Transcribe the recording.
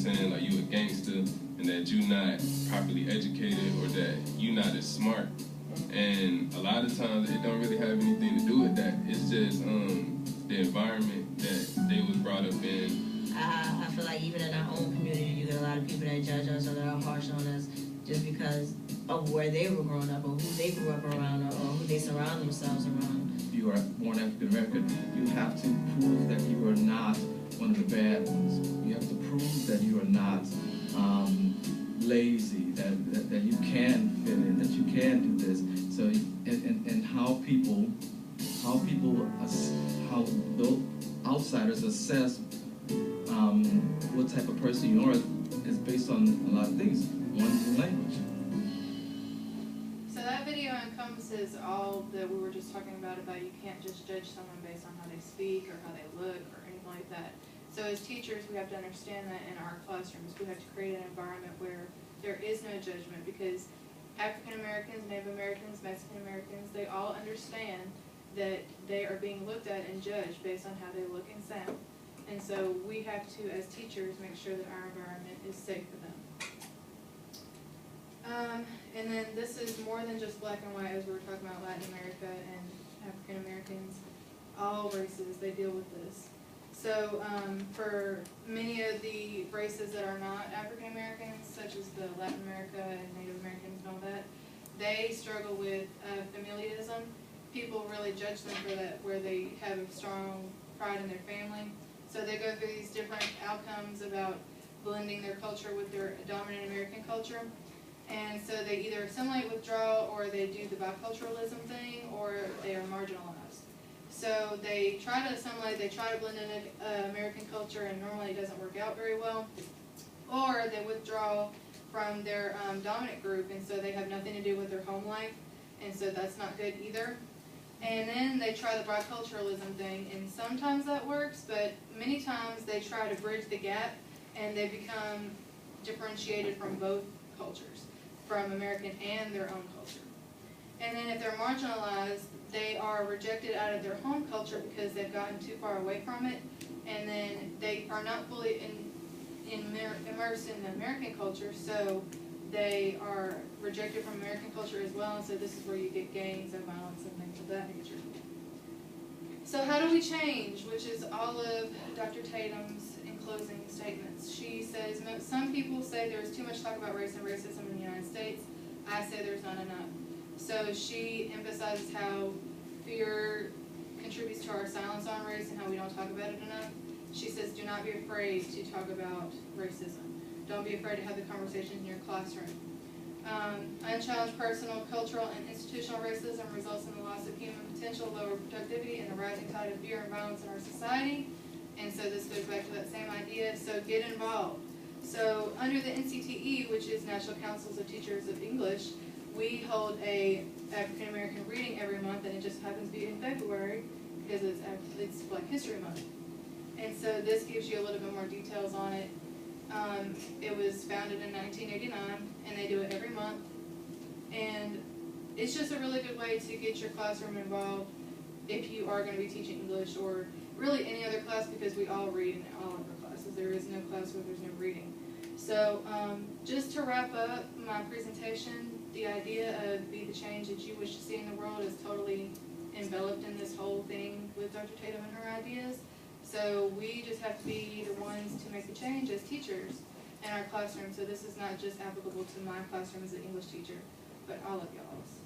saying, like you a gangster and that you not properly educated or that you not as smart. And a lot of times it don't really have anything to do with that. It's just the environment that they was brought up in. I feel like even in our own community, you get a lot of people that judge us or that are harsh on us just because of where they were growing up or who they grew up around or who they surround themselves around. If you are born African American, you have to prove that you are not one of the bad ones. You have to prove that you are not lazy, that you can fit in, that you can do this. So, and how those outsiders assess what type of person you are is based on a lot of things. One is the language. So that video encompasses all that we were just talking about you can't just judge someone based on how they speak or how they look or anything like that. So as teachers, we have to understand that in our classrooms. We have to create an environment where there is no judgment, because African Americans, Native Americans, Mexican Americans, they all understand that they are being looked at and judged based on how they look and sound. And so we have to, as teachers, make sure that our environment is safe for them. And then this is more than just black and white, as we were talking about Latin America and African Americans. All races, they deal with this. So for many of the races that are not African Americans, such as the Latin America and Native Americans and all that, they struggle with familialism. People really judge them for that, where they have a strong pride in their family. So they go through these different outcomes about blending their culture with their dominant American culture. And so they either assimilate, withdraw, or they do the biculturalism thing, or they are marginalized. So they try to assimilate, they try to blend in American culture, and normally it doesn't work out very well. Or they withdraw from their dominant group, and so they have nothing to do with their home life, and so that's not good either. And then they try the biculturalism thing, and sometimes that works, but many times they try to bridge the gap, and they become differentiated from both cultures, from American and their own culture. And then if they're marginalized, they are rejected out of their home culture because they've gotten too far away from it, and then they are not fully immersed in the American culture, so they are rejected from American culture as well, and so this is where you get gangs and violence and things of that nature. So how do we change, which is all of Dr. Tatum's in closing statements. She says, some people say there's too much talk about race and racism in the United States. I say there's not enough. So she emphasizes how fear contributes to our silence on race and how we don't talk about it enough. She says, do not be afraid to talk about racism. Don't be afraid to have the conversation in your classroom. Unchallenged personal, cultural, and institutional racism results in the loss of human potential, lower productivity, and the rising tide of fear and violence in our society. And so this goes back to that same idea. So get involved. So under the NCTE, which is National Councils of Teachers of English, we hold a African American reading every month, and it just happens to be in February because it's Black History Month. And so this gives you a little bit more details on it. It was founded in 1989, and they do it every month. And it's just a really good way to get your classroom involved if you are going to be teaching English or really any other class, because we all read in all of our classes. There is no class where there's no reading. So just to wrap up my presentation, the idea of be the change that you wish to see in the world is totally enveloped in this whole thing with Dr. Tatum and her ideas. So we just have to be the ones to make the change as teachers in our classroom. So this is not just applicable to my classroom as an English teacher, but all of y'all's.